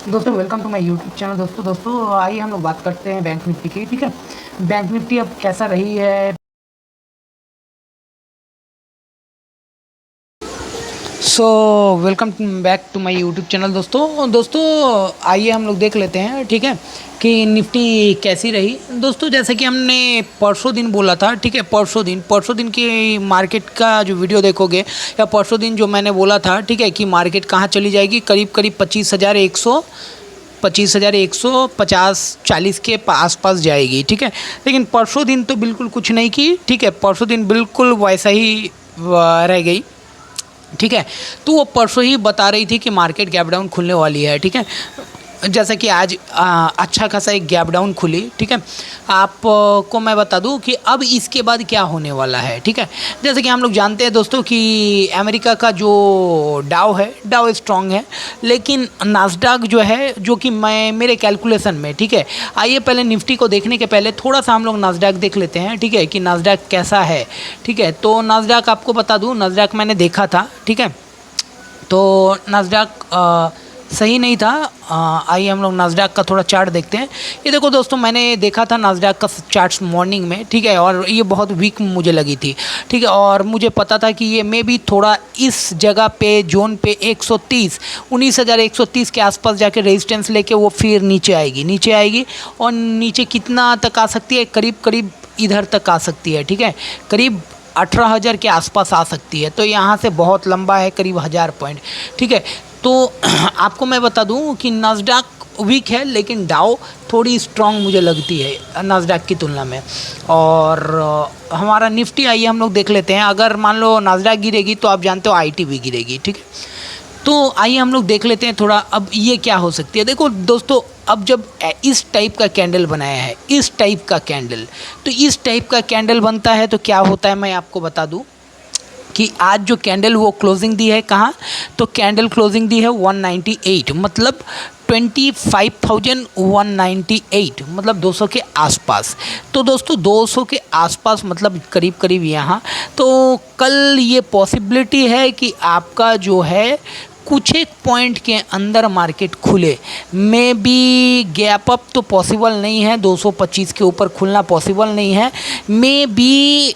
दोस्तों welcome to my YouTube channel. दोस्तों आइए हम लोग बात करते हैं बैंक निफ्टी की। ठीक है, बैंक निफ्टी अब कैसा रही है। So welcome back to my YouTube channel. दोस्तों आइए हम लोग देख लेते हैं, ठीक है, कि निफ्टी कैसी रही। दोस्तों जैसे कि हमने परसों दिन बोला था, ठीक है, परसों दिन की मार्केट का जो वीडियो देखोगे या परसों दिन जो मैंने बोला था, ठीक है, कि मार्केट कहाँ चली जाएगी, करीब 25,150 के आसपास जाएगी। ठीक है, लेकिन परसों दिन तो बिल्कुल कुछ नहीं की। ठीक है, परसों दिन बिल्कुल वैसा ही रह गई। ठीक है, तो वो परसों ही बता रही थी कि मार्केट गैप डाउन खुलने वाली है। ठीक है, जैसा कि आज अच्छा खासा एक गैप डाउन खुली। ठीक है, आपको मैं बता दूं कि अब इसके बाद क्या होने वाला है। ठीक है, जैसे कि हम लोग जानते हैं दोस्तों कि अमेरिका का जो डाउ है, डाउ स्ट्रांग है, लेकिन नास्डाक जो है, जो कि मैं मेरे कैलकुलेशन में, ठीक है, आइए पहले निफ्टी को देखने के पहले थोड़ा सा हम लोग नास्डाक देख लेते हैं। ठीक है, कि नास्डाक कैसा है। ठीक है, तो नास्डाक आपको बता दूं, नास्डाक मैंने देखा था। ठीक है, तो नास्डाक सही नहीं था। आइए हम लोग नास्डाक का थोड़ा चार्ट देखते हैं। ये देखो दोस्तों, मैंने देखा था नास्डाक का चार्ट्स मॉर्निंग में। ठीक है, और ये बहुत वीक मुझे लगी थी। ठीक है, और मुझे पता था कि ये मे भी थोड़ा इस जगह पे जोन पे 19,130 के आसपास जाके रेजिस्टेंस लेके वो फिर नीचे आएगी और नीचे कितना तक आ सकती है, करीब इधर तक आ सकती है। ठीक है, करीब 18,000 के आसपास आ सकती है। तो यहाँ से बहुत लंबा है, करीब 1000 पॉइंट। ठीक है, तो आपको मैं बता दूं कि नास्डाक वीक है, लेकिन डाउ थोड़ी स्ट्रांग मुझे लगती है नास्डाक की तुलना में। और हमारा निफ्टी आइए हम लोग देख लेते हैं। अगर मान लो नास्डाक गिरेगी तो आप जानते हो आईटी भी गिरेगी। ठीक है, तो आइए हम लोग देख लेते हैं थोड़ा अब ये क्या हो सकती है। देखो दोस्तों, अब जब इस टाइप का कैंडल बनाया है, इस टाइप का कैंडल, तो इस टाइप का कैंडल बनता है तो क्या होता है मैं आपको बता दूं कि आज जो कैंडल वो क्लोजिंग दी है कहाँ, तो कैंडल क्लोजिंग दी है 198, मतलब 25,198, मतलब 200 के आसपास। तो दोस्तों 200 के आसपास मतलब करीब यहाँ। तो कल ये पॉसिबिलिटी है कि आपका जो है कुछ एक पॉइंट के अंदर मार्केट खुले। मे बी गैप अप तो पॉसिबल नहीं है, 225 के ऊपर खुलना पॉसिबल नहीं है। मे बी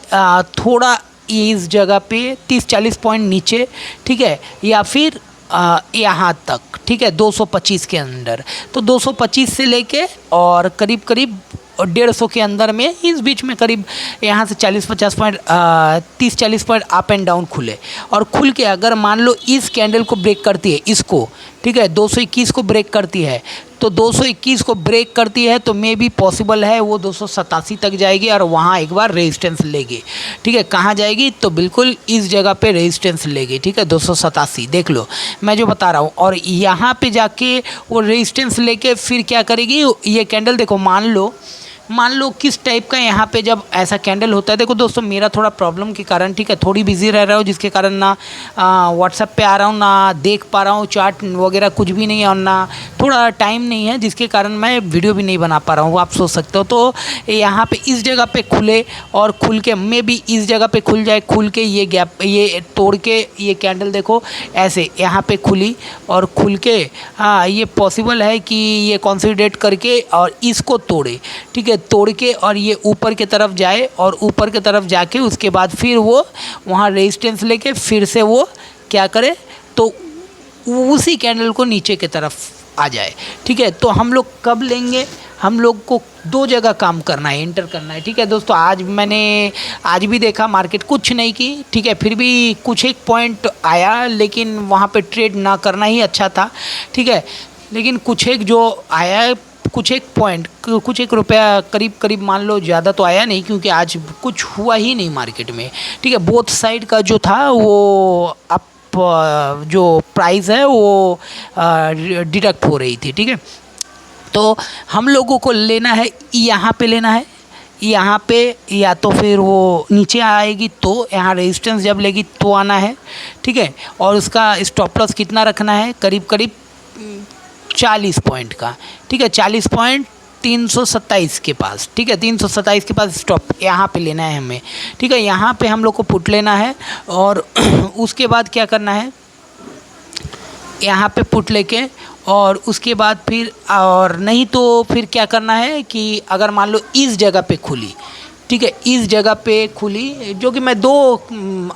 थोड़ा इस जगह पे 30-40 पॉइंट नीचे, ठीक है, या फिर यहाँ तक, ठीक है, 225 के अंदर। तो 225 से लेके और करीब 150 के अंदर में, इस बीच में करीब यहाँ से 40-50 point 30-40 point up and down खुले। और खुल के अगर मान लो इस कैंडल को ब्रेक करती है, इसको, ठीक है, 221 को ब्रेक करती है, तो 221 को ब्रेक करती है तो मे भी पॉसिबल है वो 287 तक जाएगी और वहाँ एक बार रेजिस्टेंस लेगी। ठीक है, कहाँ जाएगी, तो बिल्कुल इस जगह पे रेजिस्टेंस लेगी। ठीक है, 287 देख लो मैं जो बता रहा हूँ। और यहाँ पे जाके वो रेजिस्टेंस लेके फिर क्या करेगी, ये कैंडल देखो, मान लो किस टाइप का यहाँ पे जब ऐसा कैंडल होता है। देखो दोस्तों, मेरा थोड़ा प्रॉब्लम के कारण, ठीक है, थोड़ी बिजी रह रहा हूँ, जिसके कारण ना व्हाट्सएप पे आ रहा हूँ, ना देख पा रहा हूँ चार्ट वगैरह कुछ भी नहीं, और ना थोड़ा टाइम नहीं है, जिसके कारण मैं वीडियो भी नहीं बना पा रहा हूँ, आप सोच सकते हो। तो यहाँ पे इस जगह पे खुले और खुल के मे भी इस जगह पे खुल जाए, खुल के ये गैप ये तोड़ के, ये कैंडल देखो ऐसे यहाँ पे खुली और खुल के, हाँ, ये पॉसिबल है कि ये कंसोलिडेट करके और इसको तोड़े। ठीक है, तोड़ के और ये ऊपर की तरफ जाए और ऊपर की तरफ जाके उसके बाद फिर वो वहाँ रेजिस्टेंस लेके फिर से वो क्या करे, तो उसी कैंडल को नीचे की तरफ आ जाए। ठीक है, तो हम लोग कब लेंगे, हम लोग को दो जगह काम करना है, एंटर करना है। ठीक है दोस्तों, आज भी देखा मार्केट कुछ नहीं की। ठीक है, फिर भी कुछ एक पॉइंट आया, लेकिन वहाँ पे ट्रेड ना करना ही अच्छा था। ठीक है, लेकिन कुछ एक जो आया, कुछ एक पॉइंट, कुछ एक रुपया करीब मान लो, ज़्यादा तो आया नहीं क्योंकि आज कुछ हुआ ही नहीं मार्केट में। ठीक है, बोथ साइड का जो था वो अप जो प्राइस है वो डिडक्ट हो रही थी। ठीक है, तो हम लोगों को लेना है, यहाँ पे लेना है, यहाँ पे, या तो फिर वो नीचे आएगी तो यहाँ रेजिस्टेंस जब लेगी तो आना है। ठीक है, और उसका स्टॉप लॉस कितना रखना है, करीब 40 पॉइंट का। ठीक है, 40 पॉइंट 327 के पास। ठीक है, 327 के पास स्टॉप यहाँ पे लेना है हमें। ठीक है, यहाँ पे हम लोग को पुट लेना है और उसके बाद क्या करना है, यहाँ पे पुट लेके और उसके बाद फिर, और नहीं तो फिर क्या करना है कि अगर मान लो इस जगह पे खुली, ठीक है, इस जगह पे खुली, जो कि मैं दो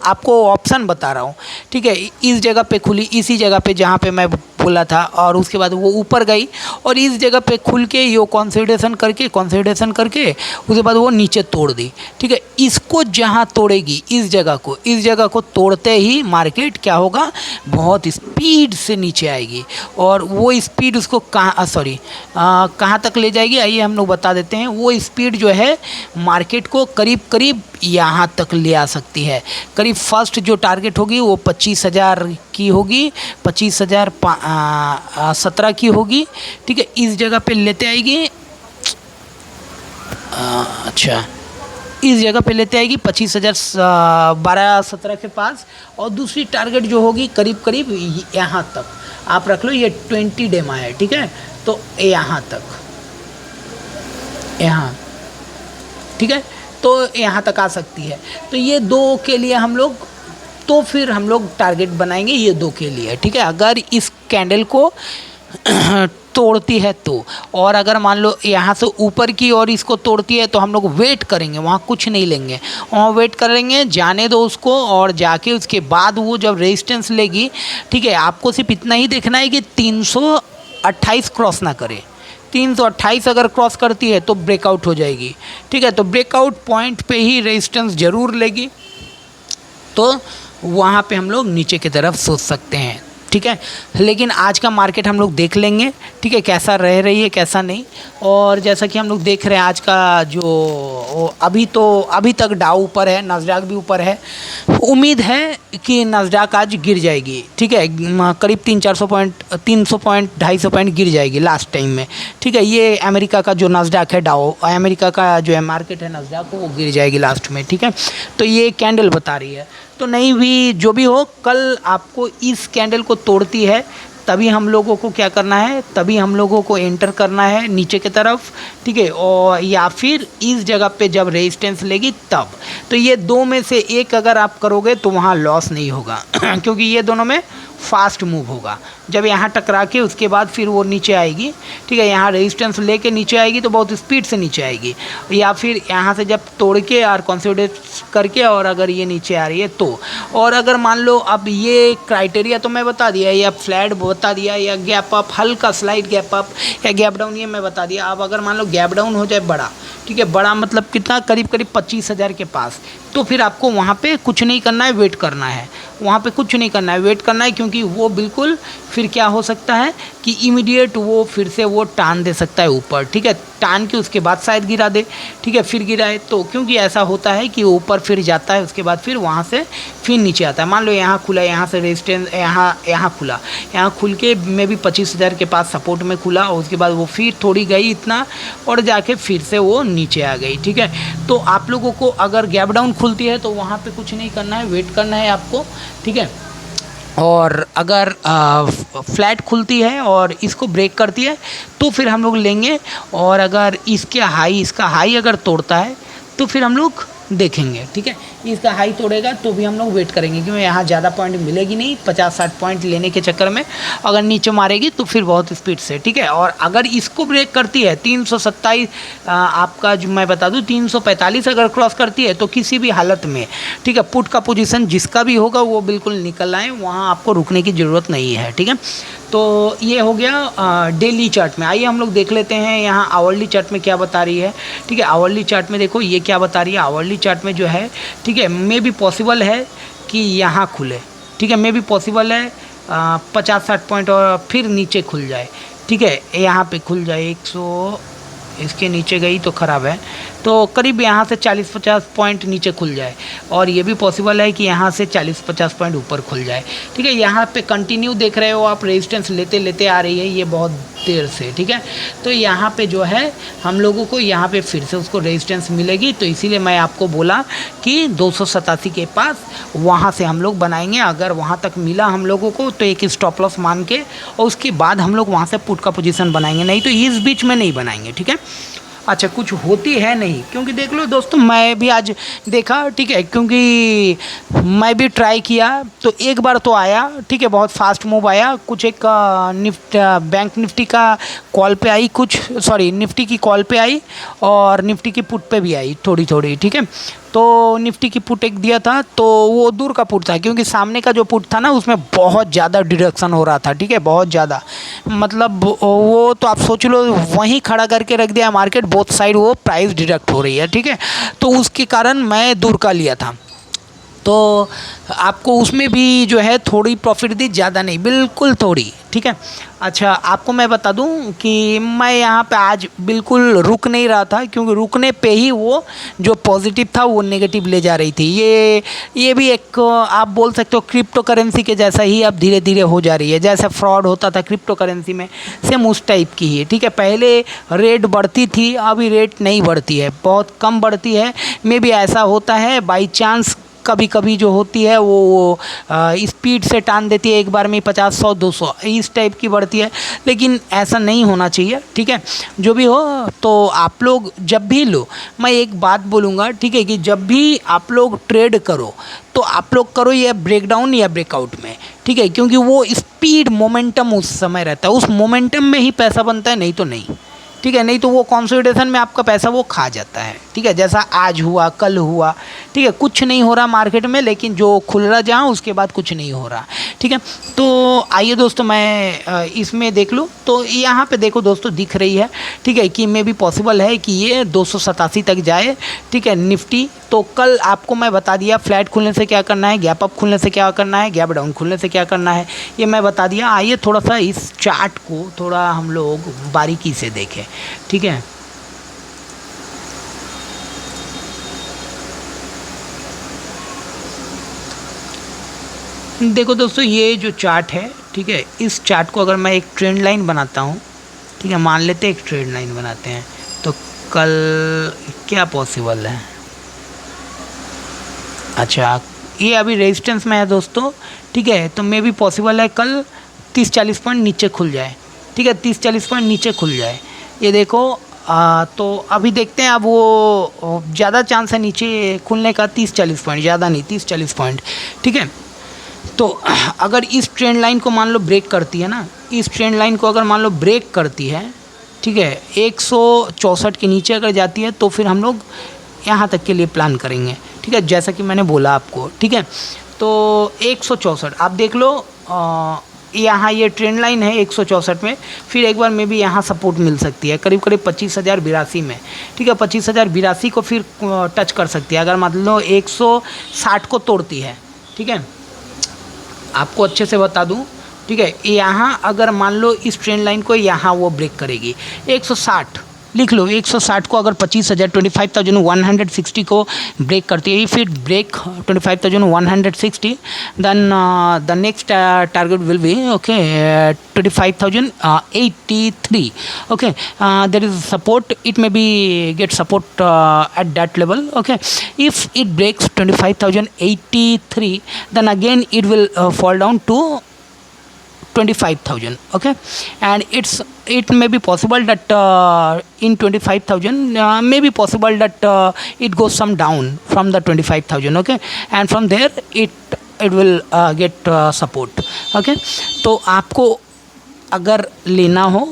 आपको ऑप्शन बता रहा हूँ, ठीक है, इस जगह पे खुली, इसी जगह पे जहाँ पे मैं बोला था, और उसके बाद वो ऊपर गई और इस जगह पे खुल के यो कंसोलिडेशन करके उसके बाद वो नीचे तोड़ दी, ठीक है। इसको जहाँ तोड़ेगी, इस जगह को तोड़ते ही मार्केट क्या होगा, बहुत स्पीड से नीचे आएगी और वो स्पीड उसको कहाँ तक ले जाएगी, आइए हम लोग बता देते हैं। वो स्पीड जो है मार्केट को करीब करीब यहाँ तक ले आ सकती है। करीब फर्स्ट जो टारगेट होगी वो 25,000 की होगी, 25,017 की होगी, ठीक है। इस जगह पे लेते आएगी, अच्छा, इस जगह पे लेते आएगी 25,012-17 के पास, और दूसरी टारगेट जो होगी करीब करीब यहाँ तक आप रख लो, ये 20 डेमा है, ठीक है, तो यहाँ तक, यहाँ, ठीक है, तो यहाँ तक आ सकती है। तो ये दो के लिए हम लोग, तो फिर हम लोग टारगेट बनाएंगे ये दो के लिए, ठीक है। अगर इस कैंडल को तोड़ती है तो, और अगर मान लो यहाँ से ऊपर की और इसको तोड़ती है तो हम लोग वेट करेंगे, वहाँ कुछ नहीं लेंगे, वहाँ वेट करेंगे, जाने दो उसको, और जाके उसके बाद वो जब रेजिस्टेंस लेगी, ठीक है, आपको सिर्फ इतना ही देखना है कि 328 क्रॉस ना करे। 328 अगर क्रॉस करती है तो ब्रेकआउट हो जाएगी, ठीक है। तो ब्रेकआउट पॉइंट पे ही रेजिस्टेंस ज़रूर लेगी, तो वहाँ पे हम लोग नीचे की तरफ सोच सकते हैं, ठीक है। लेकिन आज का मार्केट हम लोग देख लेंगे, ठीक है, कैसा रह रही है कैसा नहीं। और जैसा कि हम लोग देख रहे हैं आज का जो अभी तक डाउ ऊपर है, नस्डैक भी ऊपर है। उम्मीद है कि नस्डैक आज गिर जाएगी, ठीक है, करीब 300-400 पॉइंट, 300 पॉइंट, 250 पॉइंट गिर जाएगी लास्ट टाइम में, ठीक है। ये अमेरिका का जो नस्डैक है, डाउ अमेरिका का जो है मार्केट है नस्डैक, वो गिर जाएगी लास्ट में, ठीक है। तो ये कैंडल बता रही है। तो नहीं भी जो भी हो, कल आपको इस कैंडल को तोड़ती है तभी हम लोगों को क्या करना है, तभी हम लोगों को एंटर करना है नीचे की तरफ, ठीक है, और या फिर इस जगह पे जब रेजिस्टेंस लेगी तब। तो ये दो में से एक अगर आप करोगे तो वहाँ लॉस नहीं होगा क्योंकि ये दोनों में फास्ट मूव होगा। जब यहाँ टकरा के उसके बाद फिर वो नीचे आएगी, ठीक है, यहाँ रेजिस्टेंस लेके नीचे आएगी तो बहुत स्पीड से नीचे आएगी, या फिर यहाँ से जब तोड़ के और कंसोलिडेट करके और अगर ये नीचे आ रही है तो। और अगर मान लो अब ये क्राइटेरिया तो मैं बता दिया, या फ्लैट बता दिया, या गैप अप, हल्का स्लाइड गैप अप या गैप डाउन, ये मैं बता दिया। अब अगर मान लो गैप डाउन हो जाए बड़ा, ठीक है, बड़ा मतलब कितना, करीब करीब 25,000 के पास, तो फिर आपको वहाँ पे कुछ नहीं करना है, वेट करना है, वहाँ पे कुछ नहीं करना है, वेट करना है, क्योंकि वो बिल्कुल फिर क्या हो सकता है कि इमीडिएट वो फिर से वो टान दे सकता है ऊपर, ठीक है, टान के उसके बाद शायद गिरा दे, ठीक है, फिर गिराए तो, क्योंकि ऐसा होता है कि ऊपर फिर जाता है, उसके बाद फिर वहाँ से फिर नीचे आता है। मान लो यहाँ खुला, यहाँ से रेजिस्टेंस, यहाँ खुला, यहाँ खुल के मे भी 25,000 के पास सपोर्ट में खुला, और उसके बाद वो फिर थोड़ी गई इतना और जाके फिर से वो नीचे आ गई, ठीक है। तो आप लोगों को अगर गैप डाउन खुलती है तो वहाँ पे कुछ नहीं करना है, वेट करना है आपको, ठीक है। और अगर फ्लैट खुलती है और इसको ब्रेक करती है तो फिर हम लोग लेंगे, और अगर इसका हाई अगर तोड़ता है तो फिर हम लोग देखेंगे, ठीक है। इसका हाई तोड़ेगा तो भी हम लोग वेट करेंगे, क्योंकि यहाँ ज़्यादा पॉइंट मिलेगी नहीं 50-60 पॉइंट लेने के चक्कर में। अगर नीचे मारेगी तो फिर बहुत स्पीड से, ठीक है। और अगर इसको ब्रेक करती है 327, आपका जो मैं बता दूँ 345 अगर क्रॉस करती है तो किसी भी हालत में, ठीक है, पुट का पोजीशन जिसका भी होगा वो बिल्कुल निकल आए, वहाँ आपको रुकने की ज़रूरत नहीं है, ठीक है। तो ये हो गया डेली चार्ट में। आइए हम लोग देख लेते हैं यहाँ आवरली चार्ट में क्या बता रही है, ठीक है। आवरली चार्ट में देखो ये क्या बता रही है, आवरली चार्ट में जो है, ठीक है, मे भी पॉसिबल है कि यहाँ खुले, ठीक है, मे भी पॉसिबल है 50-60 पॉइंट और फिर नीचे खुल जाए, ठीक है, यहाँ पे खुल जाए 100, इसके नीचे गई तो ख़राब है, तो करीब यहाँ से 40-50 पॉइंट नीचे खुल जाए, और ये भी पॉसिबल है कि यहाँ से 40-50 पॉइंट ऊपर खुल जाए, ठीक है। यहाँ पे कंटिन्यू देख रहे हो आप, रेजिस्टेंस लेते लेते आ रही है ये बहुत देर से, ठीक है। तो यहाँ पे जो है हम लोगों को यहाँ पे फिर से उसको रेजिस्टेंस मिलेगी, तो इसीलिए मैं आपको बोला कि 287 के पास वहाँ से हम लोग बनाएंगे। अगर वहाँ तक मिला हम लोगों को तो एक स्टॉप लॉस मान के, और उसके बाद हम लोग वहाँ से पुट का पोजीशन बनाएंगे, नहीं तो इस बीच में नहीं बनाएंगे, ठीक है। अच्छा कुछ होती है नहीं, क्योंकि देख लो दोस्तों मैं भी आज देखा, ठीक है, क्योंकि मैं भी ट्राई किया तो एक बार तो आया, ठीक है, बहुत फास्ट मूव आया, कुछ एक बैंक निफ्टी का कॉल पे आई, कुछ सॉरी निफ्टी की कॉल पे आई और निफ्टी की पुट पे भी आई थोड़ी थोड़ी, ठीक है। तो निफ्टी की पुट एक दिया था तो वो दूर का पुट था, क्योंकि सामने का जो पुट था ना उसमें बहुत ज़्यादा डिडक्शन हो रहा था, ठीक है, बहुत ज़्यादा, मतलब वो तो आप सोच लो वहीं खड़ा करके रख दिया मार्केट, बोथ साइड वो प्राइस डिडक्ट हो रही है, ठीक है। तो उसके कारण मैं दूर का लिया था, तो आपको उसमें भी जो है थोड़ी प्रॉफिट दी, ज़्यादा नहीं, बिल्कुल थोड़ी, ठीक है। अच्छा आपको मैं बता दूं कि मैं यहाँ पे आज बिल्कुल रुक नहीं रहा था, क्योंकि रुकने पे ही वो जो पॉजिटिव था वो नेगेटिव ले जा रही थी। ये भी एक आप बोल सकते हो क्रिप्टो करेंसी के जैसा ही अब धीरे धीरे हो जा रही है, जैसे फ्रॉड होता था क्रिप्टो करेंसी में, सेम उस टाइप की है, ठीक है। पहले रेट बढ़ती थी, अभी रेट नहीं बढ़ती है, बहुत कम बढ़ती है। मे भी ऐसा होता है बाई चांस, कभी कभी जो होती है वो स्पीड से टान देती है, एक बार में 50 100 200 इस टाइप की बढ़ती है, लेकिन ऐसा नहीं होना चाहिए, ठीक है। जो भी हो तो आप लोग जब भी लो, मैं एक बात बोलूँगा, ठीक है, कि जब भी आप लोग ट्रेड करो तो आप लोग करो या ब्रेकडाउन या ब्रेकआउट में, ठीक है, क्योंकि वो स्पीड मोमेंटम उस समय रहता है, उस मोमेंटम में ही पैसा बनता है, नहीं तो नहीं, ठीक है। नहीं तो वो कंसोलिडेशन में आपका पैसा वो खा जाता है, ठीक है, जैसा आज हुआ कल हुआ, ठीक है, कुछ नहीं हो रहा मार्केट में, लेकिन जो खुल रहा जहाँ उसके बाद कुछ नहीं हो रहा, ठीक है। तो आइए दोस्तों मैं इसमें देख लूँ, तो यहाँ पे देखो दोस्तों दिख रही है, ठीक है, कि मे भी पॉसिबल है कि ये 287 तक जाए, ठीक है, निफ्टी। तो कल आपको मैं बता दिया फ्लैट खुलने से क्या करना है, गैप अप खुलने से क्या करना है, गैप डाउन खुलने से क्या करना है, ये मैं बता दिया। आइए थोड़ा सा इस चार्ट को थोड़ा हम लोग बारीकी से देखें, ठीक है। देखो दोस्तों ये जो चार्ट है, ठीक है, इस चार्ट को अगर मैं एक ट्रेंड लाइन बनाता हूँ, ठीक है, मान लेते हैं एक ट्रेंड लाइन बनाते हैं, तो कल क्या पॉसिबल है। अच्छा ये अभी रेजिस्टेंस में है दोस्तों, ठीक है, तो मे भी पॉसिबल है कल 30-40 पॉइंट नीचे खुल जाए, ठीक है, 30-40 पॉइंट नीचे खुल जाए, ये देखो। तो अभी देखते हैं, अब वो ज़्यादा चांस है नीचे खुलने का, 30-40 पॉइंट, ज़्यादा नहीं, 30-40 पॉइंट, ठीक है। तो अगर इस ट्रेंड लाइन को मान लो ब्रेक करती है ना, इस ट्रेंड लाइन को अगर मान लो ब्रेक करती है, ठीक है, 164 के नीचे अगर जाती है तो फिर हम लोग यहाँ तक के लिए प्लान करेंगे, ठीक है, जैसा कि मैंने बोला आपको, ठीक है। तो 164 आप देख लो, यहाँ ये ट्रेंड लाइन है 164 में, फिर एक बार में भी यहाँ सपोर्ट मिल सकती है करीब करीब 25,082 में, ठीक है, 25,082 को फिर टच कर सकती है अगर मान लो 160 को तोड़ती है, ठीक है। आपको अच्छे से बता दूं, ठीक है, यहाँ अगर मान लो इस ट्रेंड लाइन को यहाँ वो ब्रेक करेगी 160, लिख लो 160 को अगर 25,160 को ब्रेक करती है, फिर break 25,160, then the next target will be okay 25,083, okay, there is support, it may be get support at that level, okay. If it breaks 25,083, then again it will fall down to 25,000, okay, and it may be possible that in 25,000 may be possible that it goes some down from the 25,000, okay, and from there it will get support, okay. तो आपको अगर लेना हो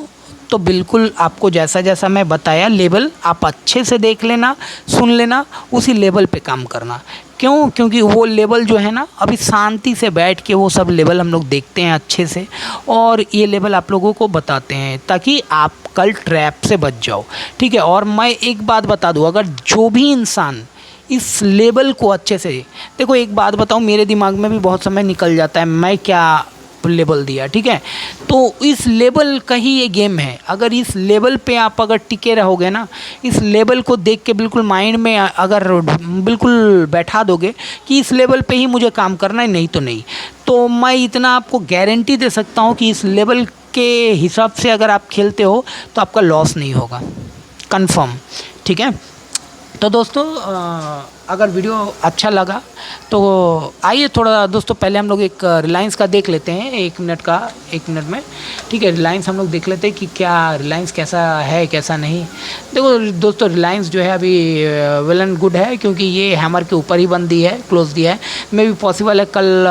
तो बिल्कुल आपको जैसा जैसा मैं बताया लेवल आप अच्छे से देख लेना, सुन लेना, उसी लेवल पे काम करना। क्यों? क्योंकि वो लेवल जो है ना अभी शांति से बैठ के वो सब लेवल हम लोग देखते हैं अच्छे से, और ये लेवल आप लोगों को बताते हैं ताकि आप कल ट्रैप से बच जाओ, ठीक है। और मैं एक बात बता दूँ, अगर जो भी इंसान इस लेवल को अच्छे से देखो, एक बात बताऊँ, मेरे दिमाग में भी बहुत समय निकल जाता है मैं क्या लेवल दिया, ठीक है। तो इस लेवल का ही ये गेम है, अगर इस लेवल पे आप अगर टिके रहोगे ना, इस लेवल को देख के बिल्कुल माइंड में अगर बिल्कुल बैठा दोगे कि इस लेवल पे ही मुझे काम करना है, नहीं तो नहीं, तो मैं इतना आपको गारंटी दे सकता हूँ कि इस लेवल के हिसाब से अगर आप खेलते हो तो आपका लॉस नहीं होगा, कंफर्म, ठीक है। तो दोस्तों अगर वीडियो अच्छा लगा तो आइए थोड़ा दोस्तों पहले हम लोग एक रिलायंस का देख लेते हैं, 1 मिनट में। ठीक है, रिलायंस हम लोग देख लेते हैं कि क्या रिलायंस कैसा है कैसा नहीं। देखो दोस्तों, रिलायंस जो है अभी वेल एंड गुड है, क्योंकि ये हैमर के ऊपर ही बंद दी है, क्लोज दिया है। मे भी पॉसिबल है कल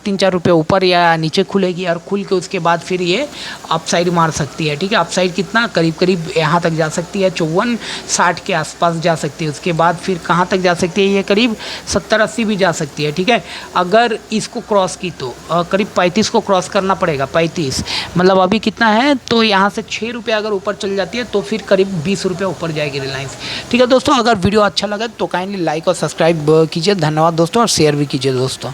3-4 रुपये ऊपर या नीचे खुलेगी, और खुल के उसके बाद फिर ये अपसाइड मार सकती है। ठीक है, अपसाइड कितना, करीब करीब यहाँ तक जा सकती है, 54-60 के आसपास जा सकती है। उसके बाद फिर कहाँ तक जा सकती है, ये करीब 70-80 भी जा सकती है। ठीक है, अगर इसको क्रॉस की तो करीब 35 को क्रॉस करना पड़ेगा। 35 मतलब अभी कितना है, तो यहाँ से 6 रुपये अगर ऊपर चल जाती है तो फिर करीब 20 रुपये ऊपर जाएगी रिलायंस। ठीक है दोस्तों, अगर वीडियो अच्छा लगा तो काइंडली लाइक और सब्सक्राइब कीजिए। धन्यवाद दोस्तों, और शेयर भी कीजिए दोस्तों।